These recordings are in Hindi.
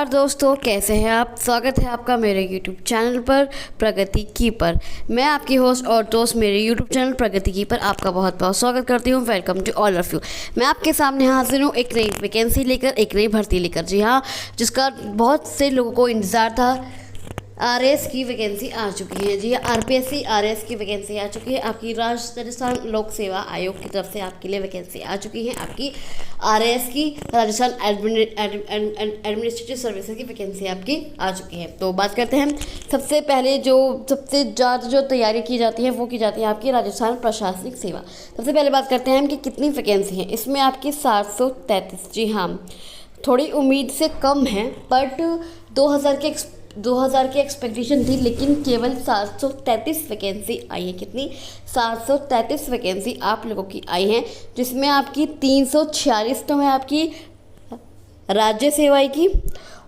नमस्कार दोस्तों, कैसे हैं आप। स्वागत है आपका मेरे यूट्यूब चैनल पर प्रगति की पर। मैं आपकी होस्ट और दोस्त मेरे यूट्यूब चैनल प्रगति की पर आपका बहुत बहुत स्वागत करती हूं। Welcome to all of you. मैं आपके सामने हाजिर हूं एक नई वैकेंसी लेकर, एक नई भर्ती लेकर। जी हाँ, जिसका बहुत से लोगों को इंतज़ार था। आरएएस की वैकेंसी आ चुकी है। जी आरपीएससी आरएएस की वैकेंसी आ चुकी है। आपकी राजस्थान लोक सेवा आयोग की तरफ से आपके लिए वैकेंसी आ चुकी है। आपकी आरएएस की राजस्थान एडमिनिस्ट्रेटिव सर्विसेज की वैकेंसी आपकी आ चुकी है। तो बात करते हैं सबसे पहले सबसे ज़्यादा जो तैयारी की जाती है वो की जाती है आपकी राजस्थान प्रशासनिक सेवा। सबसे पहले बात करते हैं कि कितनी वैकेंसी है। इसमें आपकी 733। जी हाँ, थोड़ी उम्मीद से कम है, बट 2000 की एक्सपेक्टेशन थी, लेकिन केवल 733 वैकेंसी आई है। कितनी? 733 वैकेंसी आप लोगों की आई हैं, जिसमें आपकी 346 तो है आपकी राज्य सेवाएं की,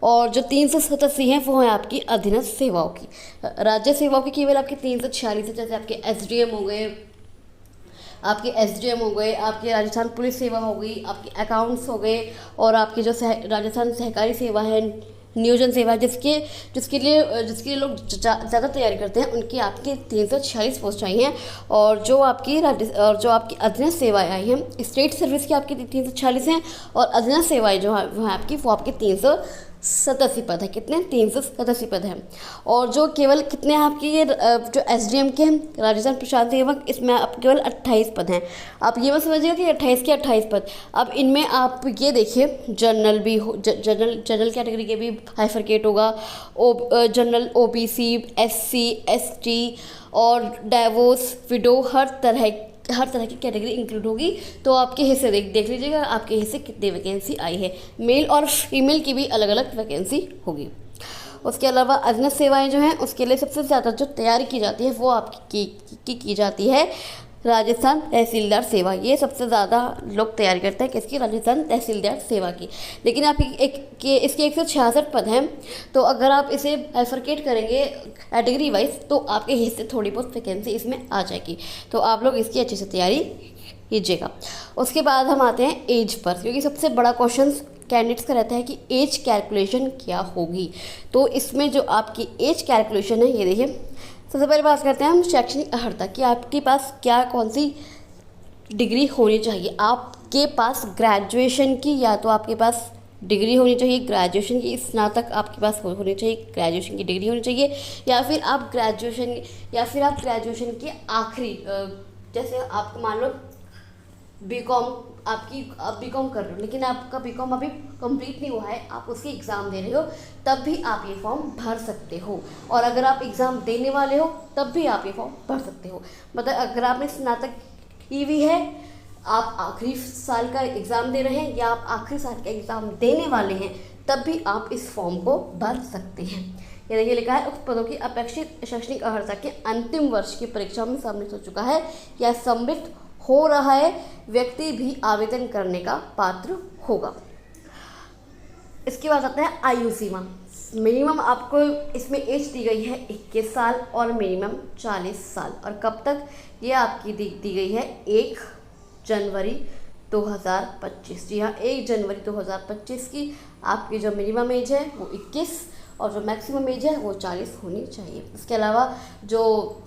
और जो 387 हैं वो है आपकी अधीनस्थ सेवाओं की। राज्य सेवाओं की केवल आपकी 346 है, जैसे आपके एसडीएम हो गए, आपके राजस्थान पुलिस सेवा हो गई, आपके अकाउंट्स हो गए, और आपकी जो राजस्थान सहकारी सेवा है, नियोजन सेवा, जिसके लिए लोग ज़्यादा तैयारी करते हैं, उनकी आपकी 346 पोस्ट आई हैं। और जो आपकी अधीनस्थ सेवाएं आई हैं, स्टेट सर्विस की आपकी 346 हैं, और अधीनस्थ सेवाएं जो है वो आपकी 387 पद है। कितने? 387 पद हैं। और जो केवल कितने आपकी ये जो एसडीएम के हैं, राजस्थान प्रशासनिक सेवक, इसमें आप केवल 28 पद हैं। आप ये मत समझिएगा कि 28 के 28 पद। अब इनमें आप ये देखिए, जनरल भी हो, जनरल कैटेगरी के भी हाइफरकेट होगा, जनरल, ओबीसी, एससी, एसटी और डाइवोर्स, विडो, हर तरह की कैटेगरी इंक्लूड होगी। तो आपके हिस्से देख लीजिएगा, आपके हिस्से कितनी वैकेंसी आई है। मेल और फीमेल की भी अलग अलग वैकेंसी होगी। उसके अलावा अधीनस्थ सेवाएं जो हैं, उसके लिए सबसे ज़्यादा जो तैयारी की जाती है वो आपकी की जाती है राजस्थान तहसीलदार सेवा। ये सबसे ज़्यादा लोग तैयारी करते हैं किसकी? राजस्थान तहसीलदार सेवा की। लेकिन आप इसके 166 पद हैं, तो अगर आप इसे एफरकेट करेंगे कैटेगरी वाइज, तो आपके हिस्से थोड़ी बहुत वैकेंसी इसमें आ जाएगी। तो आप लोग इसकी अच्छे से तैयारी कीजिएगा। उसके बाद हम आते हैं एज पर, क्योंकि सबसे बड़ा क्वेश्चन कैंडिडेट्स का रहता है कि एज कैलकुलेशन क्या होगी। तो इसमें जो आपकी एज कैलकुलेशन है, ये देखिए। सबसे पहले बात करते हैं हम शैक्षणिक अर्हता कि आपके पास कौन सी डिग्री होनी चाहिए। आपके पास ग्रेजुएशन की, या तो आपके पास डिग्री होनी चाहिए ग्रेजुएशन की, स्नातक आपके पास होनी चाहिए, ग्रेजुएशन की डिग्री होनी चाहिए, या फिर आप ग्रेजुएशन के आखिरी, जैसे आपको मान लो बीकॉम, आप बीकॉम कर रहे हो, लेकिन आपका बीकॉम अभी कंप्लीट नहीं हुआ है, आप उसकी एग्ज़ाम दे रहे हो, तब भी आप ये फॉर्म भर सकते हो। और अगर आप एग्ज़ाम देने वाले हो, तब भी आप ये फॉर्म भर सकते हो। मतलब अगर आपने स्नातक की हुई है, आप आखिरी साल का एग्ज़ाम दे रहे हैं, या आप आखिरी साल का एग्ज़ाम देने वाले हैं, तब भी आप इस फॉर्म को भर सकते हैं। ये देखिए लिखा है, उक्त पदों की अपेक्षित शैक्षणिक अर्हता के अंतिम वर्ष की परीक्षा में सम्मिलित हो चुका है या सम्मिलित हो रहा है व्यक्ति भी आवेदन करने का पात्र होगा। इसके बाद आता है आयु सीमा। मिनिमम आपको इसमें एज दी गई है 21 साल और मिनिमम 40 साल। और कब तक? ये आपकी दी गई है 1 जनवरी 2025। जी हाँ, 1 जनवरी 2025 की आपकी जो मिनिमम एज है वो 21 और जो मैक्सिमम एज है वो 40 होनी चाहिए। इसके अलावा जो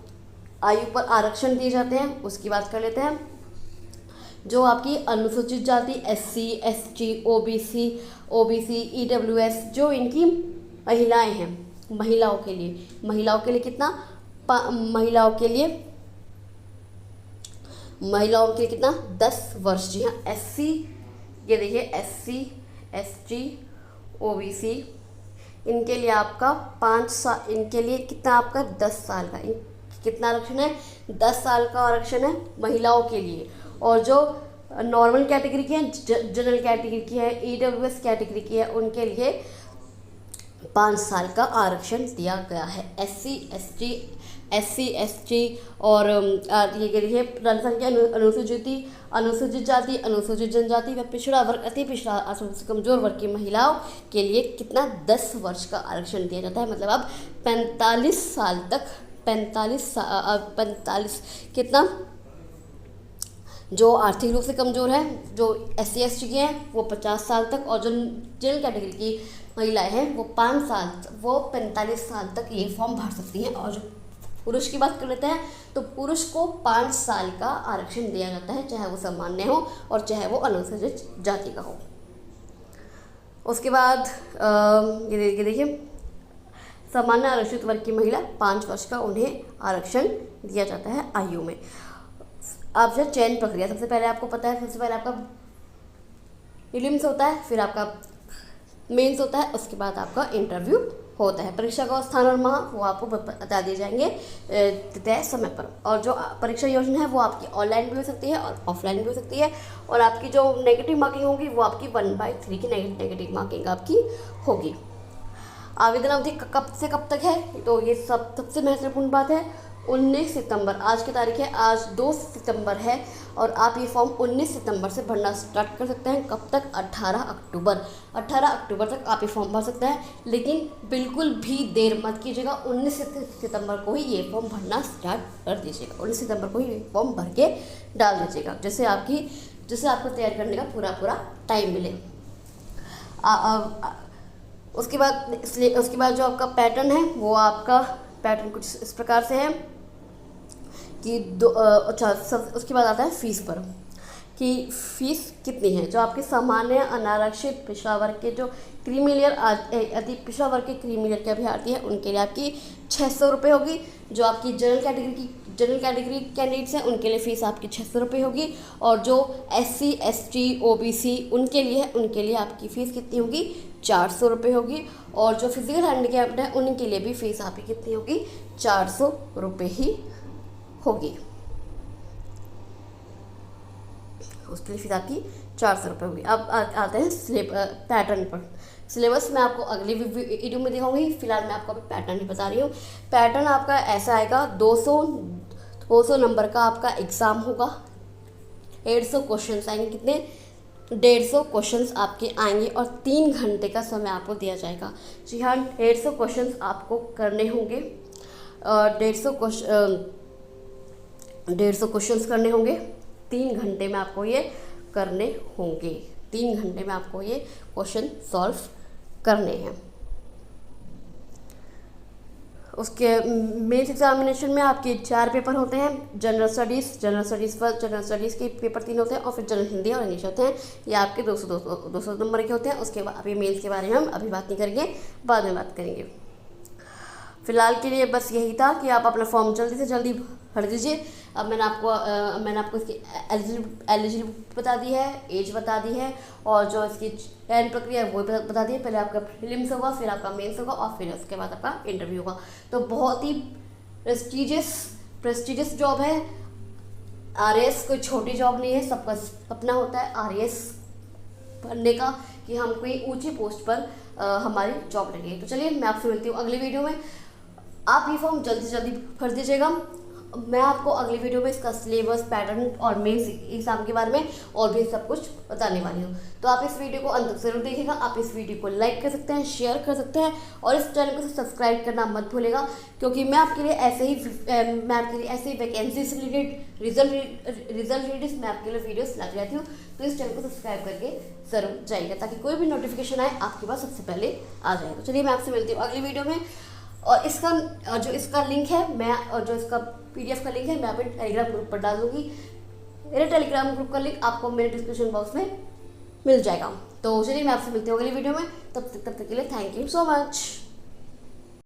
आयु पर आरक्षण दिए जाते हैं उसकी बात कर लेते हैं। जो आपकी अनुसूचित जाति, एससी, एसटी, ओबीसी, ईडब्ल्यूएस, जो इनकी महिलाएं हैं, महिलाओं के लिए कितना? महिलाओं के लिए कितना? 10 वर्ष। जी हाँ, एससी, ये देखिए, एससी, एसटी, ओबीसी, इनके लिए आपका 5 साल, इनके लिए कितना? आपका 10 साल का कितना आरक्षण है? 10 साल का आरक्षण है महिलाओं के लिए। और जो नॉर्मल कैटेगरी की है, जनरल कैटेगरी की है, ईडब्ल्यूएस कैटेगरी की है, उनके लिए 5 साल का आरक्षण दिया गया है। एससी, एसटी और ये देखिए राजस्थान के अनुसूचित जाति, अनुसूचित जनजाति व पिछड़ा वर्ग, अति पिछड़ा, कमजोर वर्ग की महिलाओं के लिए कितना? 10 वर्ष का आरक्षण दिया जाता है। मतलब अब 45 साल तक, 45 कितना? जो आर्थिक रूप से कमज़ोर हैं, जो SC ST के हैं, वो 50 साल तक, और जो जनरल कैटेगरी की महिलाएं हैं वो 45 साल तक ये फॉर्म भर सकती हैं। और जो पुरुष की बात कर लेते हैं तो पुरुष को 5 साल का आरक्षण दिया जाता है, चाहे वो सामान्य हो और चाहे वो अनुसूचित जाति का हो। उसके बाद ये देखिए, सामान्य आरक्षित वर्ग की महिला 5 वर्ष का उन्हें आरक्षण दिया जाता है आयु में। अब जो चयन प्रक्रिया, सबसे पहले आपको पता है, सबसे पहले आपका प्रीलिम्स होता है, फिर आपका मेंस होता है, उसके बाद आपका इंटरव्यू होता है। परीक्षा का स्थान और माह वो आपको बता दिए जाएंगे तय समय पर। और जो परीक्षा योजना है वो आपकी ऑनलाइन भी हो सकती है और ऑफलाइन भी हो सकती है। और आपकी जो नेगेटिव मार्किंग होगी वो आपकी 1/3 की नेगेटिव मार्किंग आपकी होगी। आवेदन अवधि कब से कब तक है, तो ये सबसे महत्वपूर्ण बात है, 19 सितंबर, आज की तारीख है, आज 2 सितंबर है और आप ये फॉर्म 19 सितंबर से भरना स्टार्ट कर सकते हैं। कब तक? 18 अक्टूबर तक आप ये फॉर्म भर सकते हैं। लेकिन बिल्कुल भी देर मत कीजिएगा, 19 सितंबर को ही ये फॉर्म भरना स्टार्ट कर दीजिएगा। 19 सितंबर को ही ये फॉर्म भर के डाल दीजिएगा, जिससे आपको तैयार करने का पूरा टाइम मिले। उसके बाद जो आपका पैटर्न है वो आपका पैटर्न कुछ इस प्रकार से है कि उसके बाद आता है फीस पर, कि फीस कितनी है। जो आपके सामान्य अनारक्षित पिछड़ा वर्ग के जो क्रीमी अति पिछड़ा वर्ग के क्रीमी लेयर के अभ्यर्थी हैं उनके लिए आपकी 600 रुपये होगी। जो आपकी जनरल कैटेगरी कैंडिडेट्स हैं उनके लिए फ़ीस आपकी 600 रुपये होगी। और जो SC ST OBC उनके लिए आपकी फ़ीस कितनी होगी? 400 रुपये होगी। और जो फिजिकल हैंडीकैप्ड है उनके लिए भी फ़ीस आपकी कितनी होगी? 400 रुपये ही होगी। उसके लिए फीस आपकी 400 रुपये होगी। अब आते हैं पैटर्न पर। सिलेबस मैं आपको अगली वीडियो में दिखाऊंगी, फिलहाल मैं आपको अभी पैटर्न ही बता रही हूँ। पैटर्न आपका ऐसा आएगा, 200 नंबर का आपका एग्ज़ाम होगा। 150 क्वेश्चन आएंगे, कितने? 150 क्वेश्चंस आपके आएंगे और 3 घंटे का समय आपको दिया जाएगा। जी हाँ, 150 क्वेश्चंस आपको करने होंगे और 150 क्वेश्चंस करने होंगे। 3 घंटे में आपको ये करने होंगे। 3 घंटे में आपको ये क्वेश्चन सॉल्व करने हैं। उसके मेंस एग्जामिनेशन में आपके 4 पेपर होते हैं। General studies first, general studies के पेपर 3 होते हैं और फिर जनरल हिंदी और इंग्लिश होते हैं। ये आपके 200 नंबर के होते हैं। उसके बाद अभी मेंस के बारे में हम अभी बात नहीं करेंगे, बाद में बात करेंगे। फिलहाल के लिए बस यही था कि आप अपना फॉर्म जल्दी से जल्दी भर दीजिए। अब मैंने आपको इसकी एलिजिबिलिटी बता दी है, एज बता दी है और जो इसकी चयन प्रक्रिया है वो बता दी है। पहले आपका प्रीलिम्स होगा, फिर आपका मेंस होगा और फिर उसके बाद आपका इंटरव्यू होगा। तो बहुत ही प्रेस्टिजियस जॉब है। RAS कोई छोटी जॉब नहीं है, सबका सपना होता है RAS बनने का, कि हम कोई ऊंची पोस्ट पर हमारी जॉब लगे। तो चलिए मैं आपसे मिलती हूँ अगली वीडियो में। आप ये फॉर्म जल्दी से जल्दी भर दीजिएगा। मैं आपको अगली वीडियो में इसका सिलेबस, पैटर्न और मेंस एग्जाम के बारे में और भी सब कुछ बताने वाली हूँ। तो आप इस वीडियो को अंत तक जरूर देखिएगा। आप इस वीडियो को लाइक कर सकते हैं, शेयर कर सकते हैं और इस चैनल को सब्सक्राइब करना मत भूलेगा, क्योंकि मैं आपके लिए ऐसे ही वैकेंसी से रिलेटेड रिजल्ट रिलेटेड मैं आपके लिए वीडियोस लाती रहती हूँ। तो इस चैनल को सब्सक्राइब करके जरूर जाइएगा, ताकि कोई भी नोटिफिकेशन आए आपके पास सबसे पहले आ जाए। तो चलिए मैं आपसे मिलती हूँ अगली वीडियो में। और इसका लिंक है, मैं और जो इसका PDF का लिंक है मैं अपने टेलीग्राम ग्रुप पर डाल दूँगी। मेरे टेलीग्राम ग्रुप का लिंक आपको मेरे डिस्क्रिप्शन बॉक्स में मिल जाएगा। तो चलिए मैं आपसे मिलती हूँ अगली वीडियो में। तब तक के लिए थैंक यू सो मच।